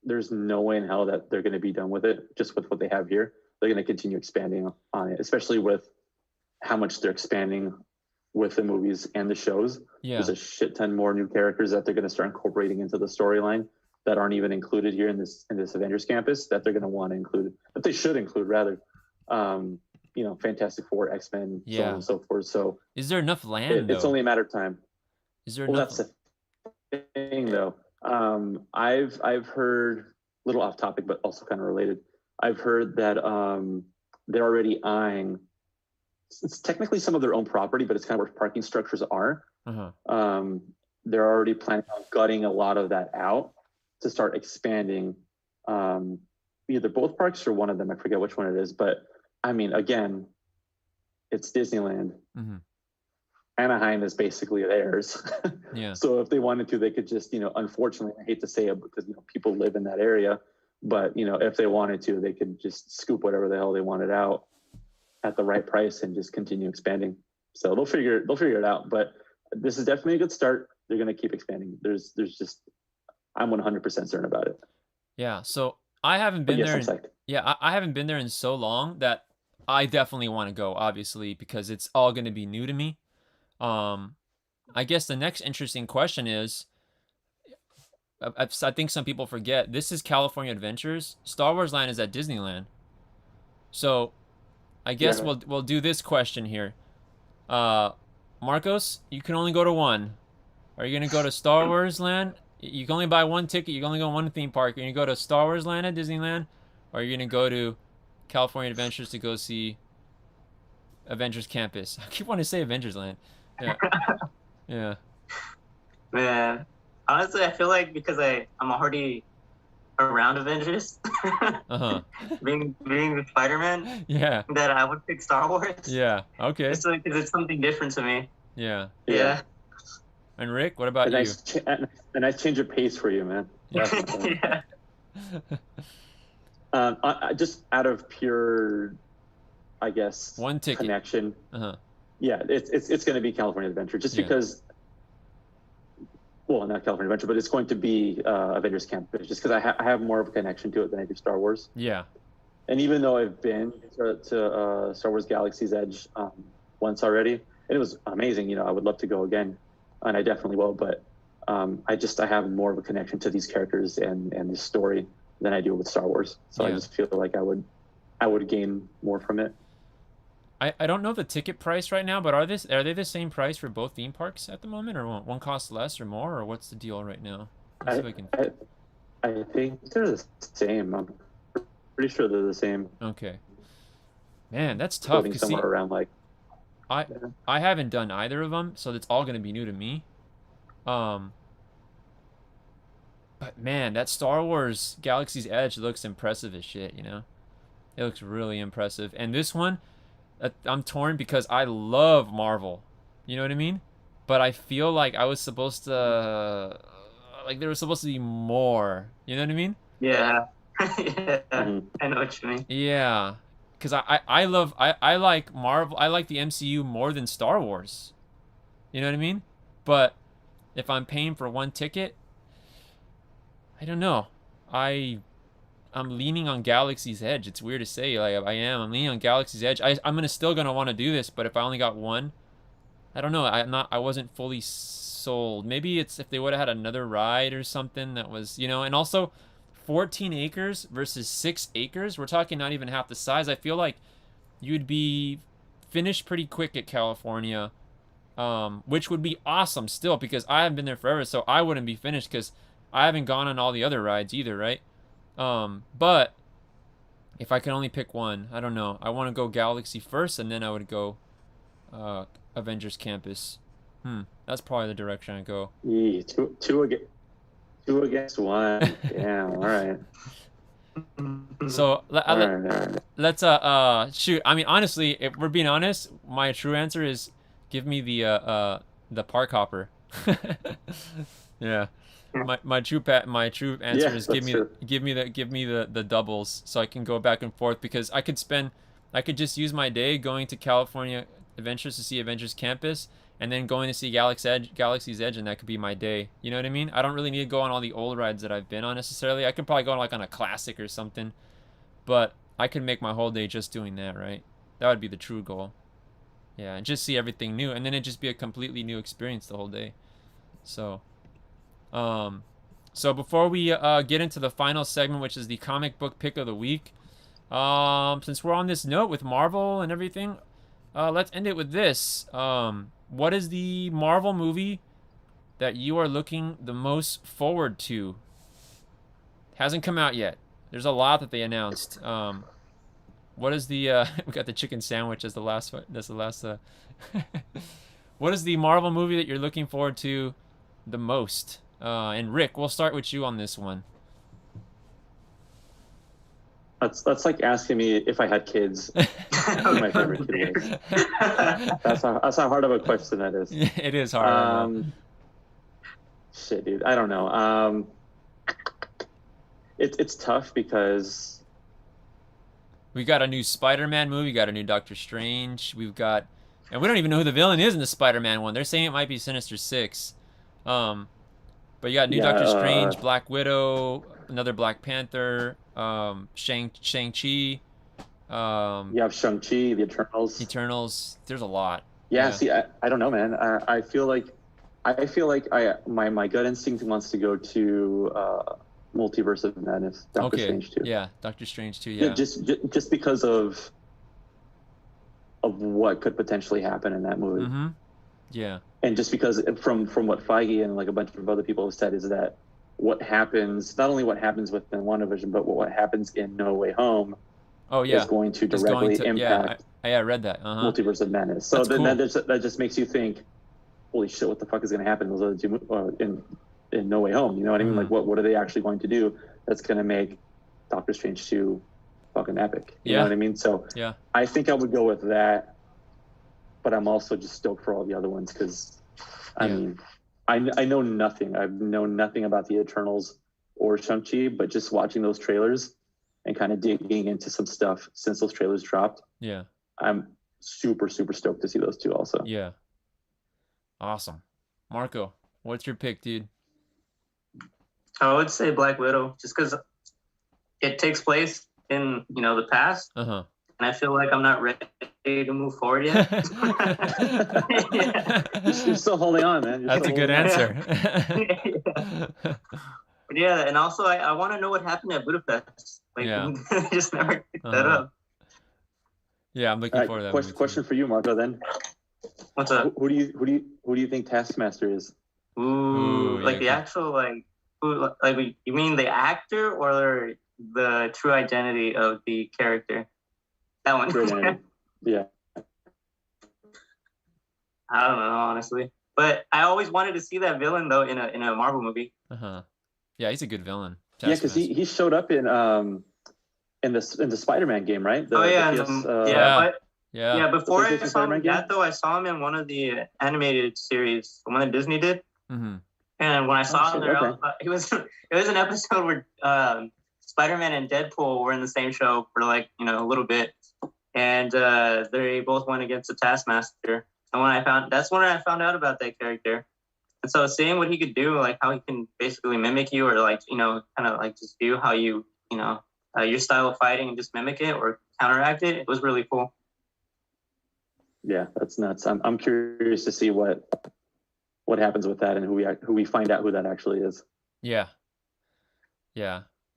there's no way in hell that they're going to be done with it just with what they have here. They're going to continue expanding on it, especially with how much they're expanding with the movies and the shows. Yeah. There's a shit ton more new characters that they're going to start incorporating into the storyline that aren't even included here in this Avengers campus that they're going to want to include, but they should include rather. You know, Fantastic Four, X-Men, so on and so forth. So is there enough land? It's only a matter of time. Is there enough? That's the thing, though. I've heard, a little off topic, but also kind of related. I've heard that they're already eyeing. It's technically some of their own property, but it's kind of where parking structures are. Uh-huh. They're already planning on gutting a lot of that out to start expanding either both parks or one of them. I forget which one it is, but I mean, again, it's Disneyland. Mm-hmm. Anaheim is basically theirs. Yeah. So if they wanted to, they could just, you know, unfortunately, I hate to say it because, you know, people live in that area, but, you know, if they wanted to, they could just scoop whatever the hell they wanted out at the right price and just continue expanding. So they'll figure it out, but this is definitely a good start. They're going to keep expanding. There's just, I'm 100% certain about it. Yeah. So I haven't been there. I haven't been there in so long that I definitely want to go, obviously, because it's all going to be new to me. I guess the next interesting question is, I think some people forget, this is California Adventures. Star Wars Land is at Disneyland. So I guess we'll do this question here. Marcos, you can only go to one. Are you going to go to Star Wars Land? You can only buy one ticket. You can only go to one theme park. Are you going to go to Star Wars Land at Disneyland? Or are you going to go to California Adventures to go see Avengers Campus? I keep wanting to say Avengers Land. Yeah. Yeah. Man, honestly, I feel like because I'm already around Avengers, being with Spider-Man, yeah, that I would pick Star Wars. Yeah. Okay. It's like, 'cause it's something different to me. Yeah. Yeah. And Rick, what about you? A nice change of pace for you, man. Yeah. Just out of pure, I guess, one ticket connection. Yeah, it's going to be California Adventure, just because. Well, not California Adventure, but it's going to be Avengers Campus, just because I have more of a connection to it than I do Star Wars. Yeah. And even though I've been to Star Wars Galaxy's Edge once already, and it was amazing, you know, I would love to go again, and I definitely will. But I have more of a connection to these characters and this story than I do with Star Wars. So I just feel like I would gain more from it. I don't know the ticket price right now, but are they the same price for both theme parks at the moment, or one costs less or more, or what's the deal right now? I think they're the same. I'm pretty sure they're the same. Okay. Man, that's tough. Somewhere around like. I haven't done either of them, so it's all going to be new to me. But man, that Star Wars Galaxy's Edge looks impressive as shit, you know? It looks really impressive. And this one, I'm torn because I love Marvel. You know what I mean? But I feel like I was supposed to, like there was supposed to be more. You know what I mean? Yeah. Yeah. I know what you mean. Yeah. Because I like Marvel, I like the MCU more than Star Wars. You know what I mean? But if I'm paying for one ticket, I don't know. I'm leaning on Galaxy's Edge. It's weird to say, like I am. I'm leaning on Galaxy's Edge. Still gonna want to do this, but if I only got one, I don't know. I wasn't fully sold. Maybe it's if they would have had another ride or something that was, you know, and also 14 acres versus 6 acres. We're talking not even half the size. I feel like you'd be finished pretty quick at California, which would be awesome still because I haven't been there forever, so I wouldn't be finished because I haven't gone on all the other rides either, right? But if I could only pick one, I don't know. I want to go Galaxy first, and then I would go Avengers Campus. That's probably the direction I go. Yeah, two against one. Damn. All right. So All right. let's shoot. I mean, honestly, if we're being honest, my true answer is give me the park hopper. Yeah. My true answer is give me the doubles so I can go back and forth because I could just use my day going to California Adventures to see Avengers Campus and then going to see Galaxy's Edge, and that could be my day. You know what I mean? I don't really need to go on all the old rides that I've been on necessarily. I could probably go on like on a classic or something, but I could make my whole day just doing that, right? That would be the true goal. Yeah, and just see everything new, and then it'd just be a completely new experience the whole day. So before we get into the final segment, which is the comic book pick of the week, since we're on this note with Marvel and everything, let's end it with this. What is the Marvel movie that you are looking the most forward to? Hasn't come out yet. There's a lot that they announced. What is the we got the chicken sandwich as the last one. That's the last what is the Marvel movie that you're looking forward to the most? And Rick, we'll start with you on this one. That's like asking me if I had kids. Who my favorite kid was. That's how hard of a question that is. It is hard. Shit, dude. I don't know. It's tough because we got a new Spider-Man movie. We got a new Doctor Strange. And we don't even know who the villain is in the Spider-Man one. They're saying it might be Sinister Six. But you got new Doctor Strange, Black Widow, another Black Panther, Shang-Chi. You have Shang-Chi, the Eternals. There's a lot. Yeah. See, I don't know, man. I feel like my gut instinct wants to go to Multiverse of Madness, Doctor Strange 2. Yeah, Doctor Strange 2. Yeah. Just because of what could potentially happen in that movie. Mm-hmm. Yeah. And just because from what Feige and like a bunch of other people have said is that what happens, not only what happens within WandaVision, but what happens in No Way Home is going to directly impact I read that. Multiverse of Madness. So then that just makes you think, holy shit, what the fuck is going to happen in those other two in No Way Home? You know what I mean? Like what are they actually going to do that's going to make Doctor Strange 2 fucking epic? You know what I mean? So I think I would go with that. But I'm also just stoked for all the other ones because, I mean, I know nothing. I've known nothing about the Eternals or Shang-Chi, but just watching those trailers and kind of digging into some stuff since those trailers dropped. Yeah. I'm super, super stoked to see those two also. Yeah. Awesome. Marco, what's your pick, dude? I would say Black Widow, just because it takes place in, the past. Uh-huh. And I feel like I'm not ready to move forward yet. You're still holding on, man. That's a good answer. Yeah, and also I want to know what happened at Budapest. Like, I just never picked that up. Yeah, I'm looking forward to that. Question for you, Marco. Then, what's up? Who do you think Taskmaster is? Ooh, like the actual you mean the actor or the true identity of the character? That one. Yeah. I don't know, honestly. But I always wanted to see that villain though in a Marvel movie. Uh-huh. Yeah, he's a good villain. Yeah, because he showed up in the Spider-Man game, right? Before I saw him though, I saw him in one of the animated series, the one that Disney did. Mm-hmm. And when I saw him there, it was an episode where Spider-Man and Deadpool were in the same show for like a little bit, and they both went against the Taskmaster. And that's when I found out about that character. And so seeing what he could do, like how he can basically mimic you, or like kind of like just do how you your style of fighting and just mimic it or counteract it, it was really cool. Yeah, that's nuts. I'm curious to see what happens with that and who we find out who that actually is. Yeah.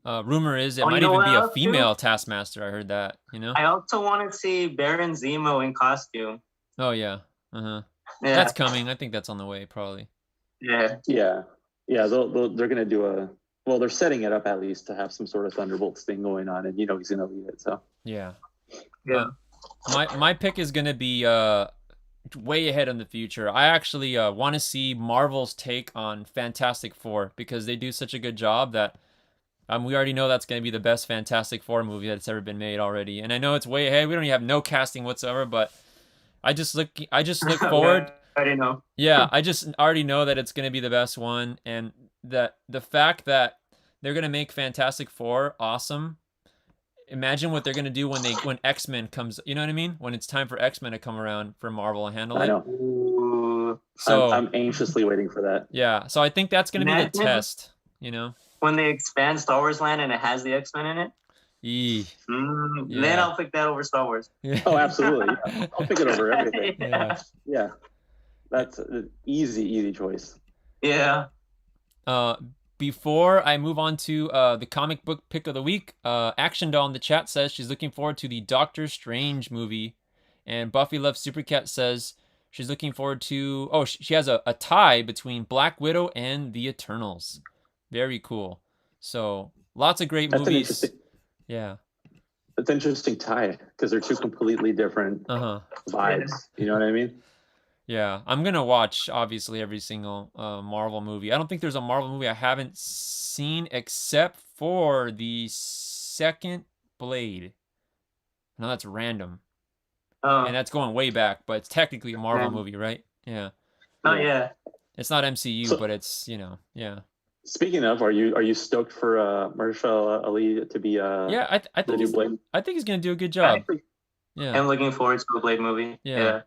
Rumor is it might even be a female Taskmaster. I heard that. I also want to see Baron Zemo in costume. Oh yeah. Yeah. That's coming. I think that's on the way, probably. Yeah. They're gonna do they're setting it up at least to have some sort of Thunderbolts thing going on, and he's gonna lead it. So yeah. My pick is gonna be way ahead in the future. I actually want to see Marvel's take on Fantastic Four, because they do such a good job that we already know that's going to be the best Fantastic Four movie that's ever been made already. And I know it's way ahead. We don't even have no casting whatsoever, but I just look forward. I didn't know. Yeah, I just already know that it's going to be the best one, and that the fact that they're going to make Fantastic Four awesome. Imagine what they're going to do when X-Men comes, you know what I mean? When it's time for X-Men to come around for Marvel and handle it. I know. So I'm anxiously waiting for that. Yeah, so I think that's going to be the test, When they expand Star Wars Land and it has the X-Men in it? Then I'll pick that over Star Wars. Yeah. Oh, absolutely. Yeah. I'll pick it over everything. Yeah. That's an easy choice. Yeah. Before I move on to the comic book pick of the week, Action Doll in the chat says she's looking forward to the Doctor Strange movie. And Buffy Loves Supercat says she's looking forward to... Oh, she has a tie between Black Widow and the Eternals. Very cool. So, lots of great movies. Yeah. That's an interesting tie, because they're two completely different vibes. You know what I mean? Yeah, I'm going to watch, obviously, every single Marvel movie. I don't think there's a Marvel movie I haven't seen except for the second Blade. No, that's random. And that's going way back, but it's technically a Marvel movie, right? Yeah. Oh, yeah. It's not MCU, but it's, yeah. Speaking of, are you stoked for Mahershala Ali to be I think he's going to do a good job. I'm looking forward to the Blade movie. Yeah.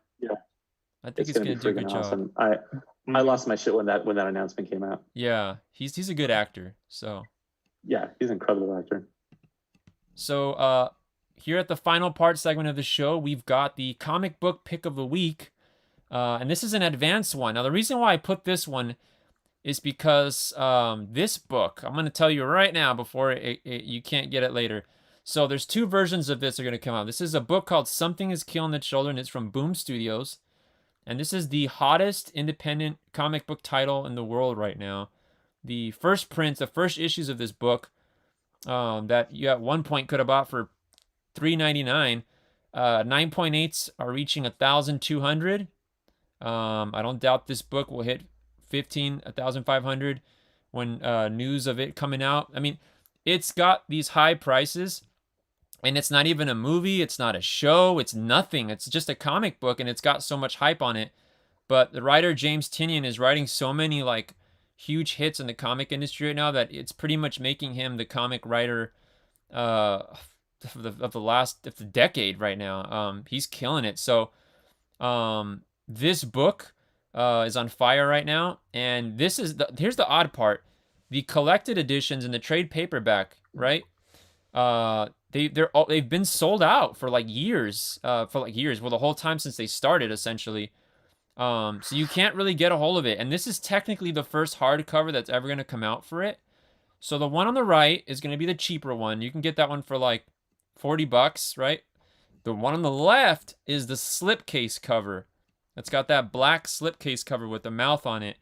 I think he's going to do a good job. I lost my shit when that announcement came out. Yeah, he's a good actor. So yeah, he's an incredible actor. So here at the final part segment of the show, we've got the comic book pick of the week, and this is an advanced one. Now the reason why I put this one is because this book, I'm going to tell you right now before you can't get it later. So there's two versions of this are going to come out. This is a book called Something is Killing the Children. It's from Boom Studios. And this is the hottest independent comic book title in the world right now. The first prints, the first issues of this book that you at one point could have bought for $3.99, 9.8s are reaching 1,200. I don't doubt this book will hit 1,500 when news of it coming out. I mean, it's got these high prices. And it's not even a movie, it's not a show, it's nothing. It's just a comic book, and it's got so much hype on it. But the writer James Tynion is writing so many like huge hits in the comic industry right now that it's pretty much making him the comic writer of the decade right now. He's killing it. So this book is on fire right now, and here's the odd part: the collected editions and the trade paperback, right? They've been sold out for like years. Well, the whole time since they started, essentially. So you can't really get a hold of it. And this is technically the first hardcover that's ever going to come out for it. So the one on the right is going to be the cheaper one. You can get that one for like $40, right? The one on the left is the slipcase cover. It's got that black slipcase cover with the mouth on it.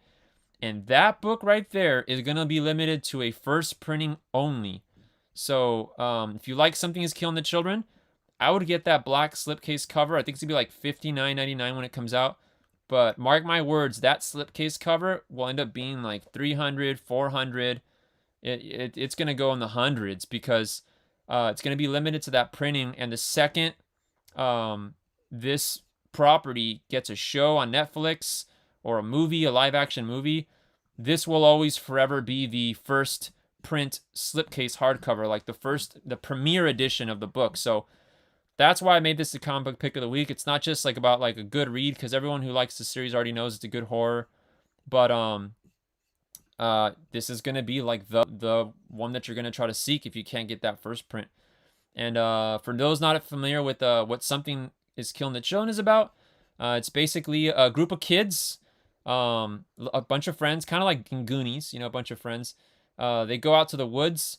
And that book right there is going to be limited to a first printing only. So if you like Something is Killing the Children, I would get that black slipcase cover. I think it's going to be like $59.99 when it comes out. But mark my words, that slipcase cover will end up being like $300, $400. It's going to go in the hundreds because it's going to be limited to that printing. And the second this property gets a show on Netflix or a movie, a live action movie, this will always forever be the first print slipcase hardcover, like the premiere edition of the book. So that's why I made this the comic book pick of the week. It's not just like about like a good read, because everyone who likes the series already knows it's a good horror. But this is gonna be like the one that you're gonna try to seek if you can't get that first print. And for those not familiar with what Something is Killing the Children is about, it's basically a group of kids, a bunch of friends, kind of like in Goonies, a bunch of friends. They go out to the woods,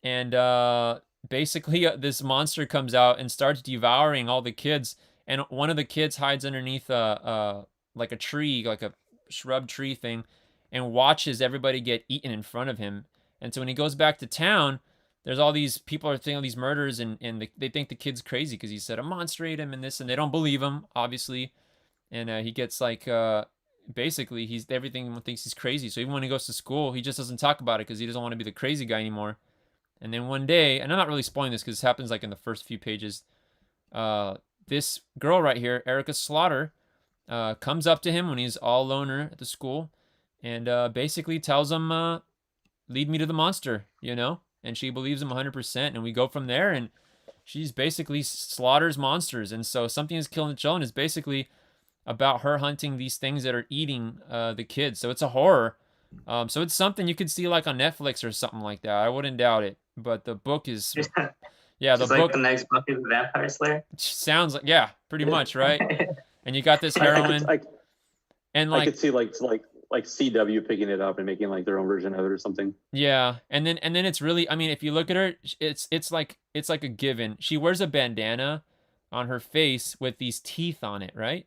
and basically this monster comes out and starts devouring all the kids. And one of the kids hides underneath like a tree, like a shrub tree thing, and watches everybody get eaten in front of him. And so when he goes back to town, there's all these people are thinking all these murders, and they think the kid's crazy because he said a monster ate him and this, and they don't believe him, obviously. And he gets like basically everything thinks he's crazy. So even when he goes to school, he just doesn't talk about it because he doesn't want to be the crazy guy anymore. And then one day, and I'm not really spoiling this because this happens like in the first few pages, this girl right here, Erica Slaughter, comes up to him when he's all loner at the school, and basically tells him, lead me to the monster, and she believes him 100%, and we go from there, and she's basically slaughters monsters. And so Something is Killing the Children is basically about her hunting these things that are eating the kids. So it's a horror. So it's something you could see like on Netflix or something like that. I wouldn't doubt it. But the book is, yeah, the book. Like the next book is Vampire Slayer. Sounds like, yeah, pretty much, right? And you got this heroine, and I could see like CW picking it up and making like their own version of it or something. Yeah, and then it's really, I mean, if you look at her, it's like a given. She wears a bandana on her face with these teeth on it, right?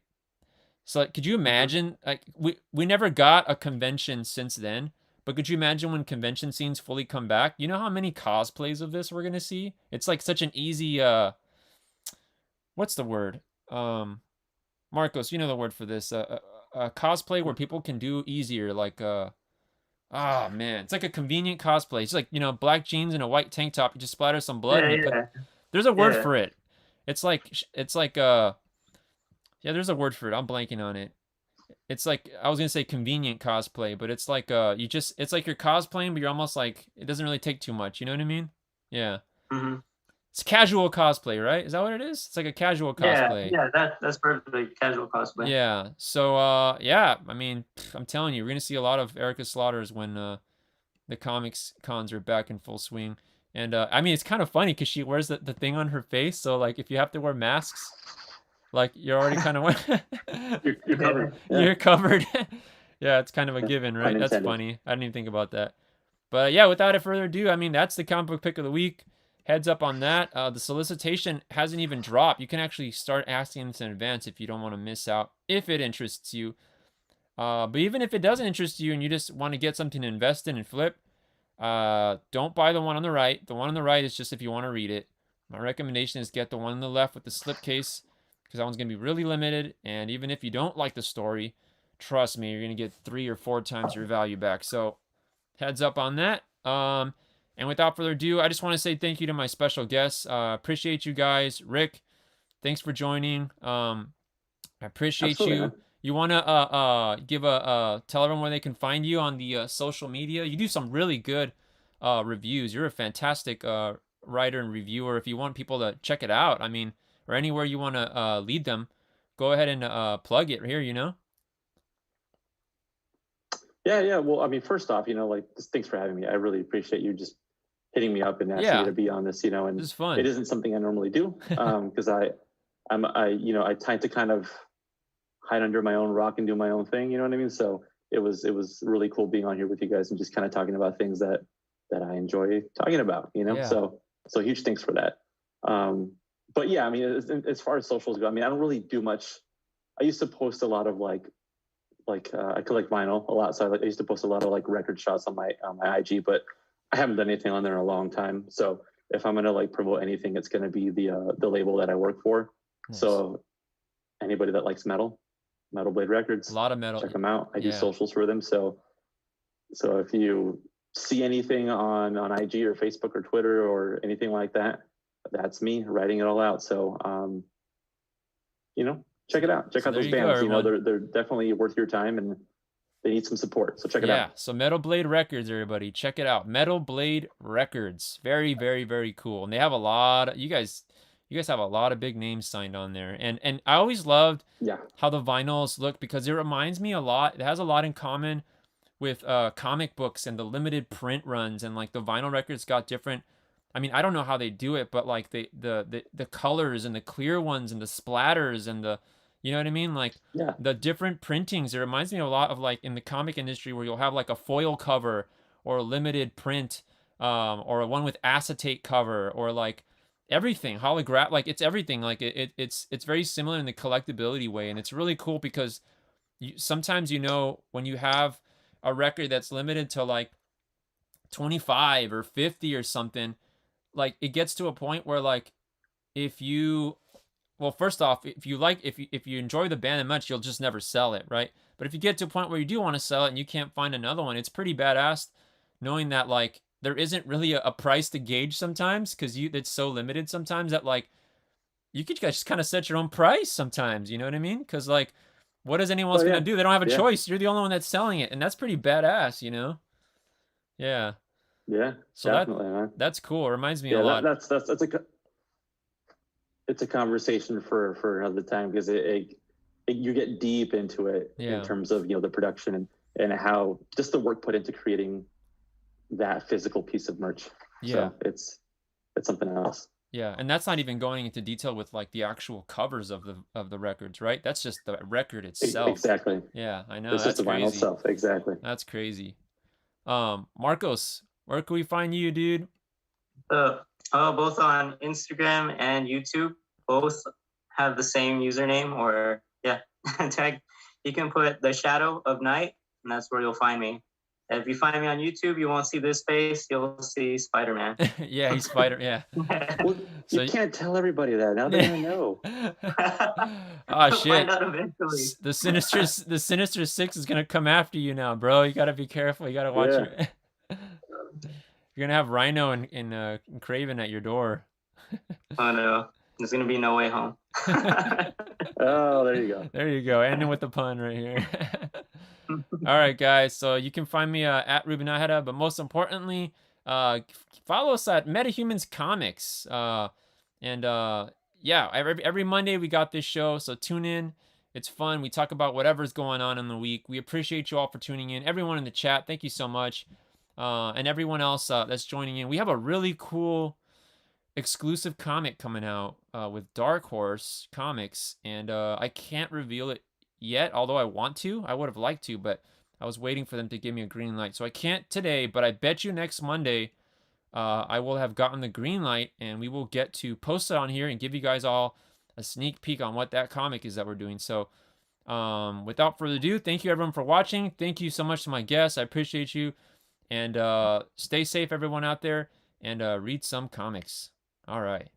So like, could you imagine, like we never got a convention since then, but could you imagine when convention scenes fully come back? You know how many cosplays of this we're gonna see? It's like such an easy what's the word? Marcos, you know the word for this. Cosplay where people can do easier, like oh man, it's like a convenient cosplay. It's like, black jeans and a white tank top. You just splatter some blood. There's a word for it. It's like yeah, there's a word for it. I'm blanking on it. It's like, I was gonna say convenient cosplay, but it's like it's like you're cosplaying, but you're almost like, it doesn't really take too much. You know what I mean? Yeah. Mm-hmm. It's casual cosplay, right? Is that what it is? It's like a casual cosplay. Yeah, that's perfectly casual cosplay. Yeah. So yeah, I mean, I'm telling you, we're gonna see a lot of Erica Slaughters when the comics cons are back in full swing. And I mean, it's kind of funny because she wears the thing on her face. So like, if you have to wear masks, like you're already kind of you're covered. Yeah. You're covered. Yeah, it's kind of a given, right? That's funny. I didn't even think about that. But yeah, without further ado, I mean, that's the comic book pick of the week. Heads up on that. The solicitation hasn't even dropped. You can actually start asking this in advance if you don't want to miss out, if it interests you. But even if it doesn't interest you and you just want to get something to invest in and flip, don't buy the one on the right. The one on the right is just if you want to read it. My recommendation is get the one on the left with the slipcase, because that one's going to be really limited. And even if you don't like the story, trust me, you're going to get 3 or 4 times your value back. So heads up on that. And without further ado, I just want to say thank you to my special guests. Appreciate you guys. Rick, thanks for joining. I appreciate Absolutely. you. You want to tell everyone where they can find you on the social media? You do some really good reviews. You're a fantastic writer and reviewer. If you want people to check it out, I mean, or anywhere you want to lead them, go ahead and plug it here, Yeah. Well, I mean, first off, just thanks for having me. I really appreciate you just hitting me up and asking me to be on this, and this is fun. It isn't something I normally do, because I tend to kind of hide under my own rock and do my own thing. You know what I mean? So it was really cool being on here with you guys and just kind of talking about things that I enjoy talking about. Yeah. So huge thanks for that. But yeah, I mean, as far as socials go, I mean, I don't really do much. I used to post a lot of I collect vinyl a lot, so I used to post a lot of record shots on my IG, but I haven't done anything on there in a long time. So if I'm gonna promote anything, it's gonna be the label that I work for. Nice. So anybody that likes Metal Blade Records, a lot of metal, check them out. I do socials for them. So if you see anything on IG or Facebook or Twitter or anything like that, that's me writing it all out. So, check it out. Check out those bands. They're definitely worth your time, and they need some support. So check it out. Yeah, so Metal Blade Records, everybody. Check it out. Metal Blade Records. Very, very, very cool. And they have a lot of, you guys have a lot of big names signed on there. And I always loved how the vinyls look, because it reminds me a lot. It has a lot in common with comic books and the limited print runs, and like the vinyl records got different. I mean, I don't know how they do it, but like the colors and the clear ones and the splatters and the, you know what I mean? Like the different printings. It reminds me a lot of like in the comic industry, where you'll have like a foil cover or a limited print, or one with acetate cover, or like everything holograph. Like it's everything. Like it's very similar in the collectability way, and it's really cool because sometimes when you have a record that's limited to like 25 or 50 or something, like it gets to a point where like first off, if you enjoy the band that much, you'll just never sell it, right? But if you get to a point where you do want to sell it and you can't find another one, it's pretty badass knowing that like there isn't really a price to gauge sometimes, because it's so limited sometimes that like you could just kind of set your own price sometimes, you know what I mean? Because like, what is anyone else gonna do? They don't have a choice. You're the only one that's selling it, and that's pretty badass, Yeah. Yeah. So definitely, man. That's cool. It reminds me a lot. It's a conversation for another time, because you get deep into it in terms of the production and how just the work put into creating that physical piece of merch. So it's something else. Yeah, and that's not even going into detail with like the actual covers of the records, right? That's just the record itself. Exactly. Yeah, I know. It's just the vinyl itself. Exactly. That's crazy. Marcos, where can we find you, dude? Both on Instagram and YouTube. Both have the same username, or tag. You can put The Shadow of Night, and that's where you'll find me. If you find me on YouTube, you won't see this face. You'll see Spider-Man. Yeah, he's Spider. Yeah. Well, so you can't tell everybody that. Now they're gonna know. Oh shit! Find out eventually. The Sinister Six is gonna come after you now, bro. You gotta be careful. You gotta watch it. You're gonna have Rhino and Craven at your door. Oh no, there's gonna be no way home. Oh, there you go. There you go. Ending with the pun right here. All right, guys. So you can find me at Ruben Aheda, but most importantly, follow us at Metahumans Comics. Every Monday we got this show, so tune in. It's fun. We talk about whatever's going on in the week. We appreciate you all for tuning in. Everyone in the chat, thank you so much. And everyone else that's joining in. We have a really cool exclusive comic coming out with Dark Horse Comics, and I can't reveal it yet, although I want to. I would have liked to, but I was waiting for them to give me a green light. So I can't today, but I bet you next Monday I will have gotten the green light, and we will get to post it on here and give you guys all a sneak peek on what that comic is that we're doing. So without further ado, thank you everyone for watching. Thank you so much to my guests. I appreciate you. And stay safe, everyone out there, and read some comics. All right.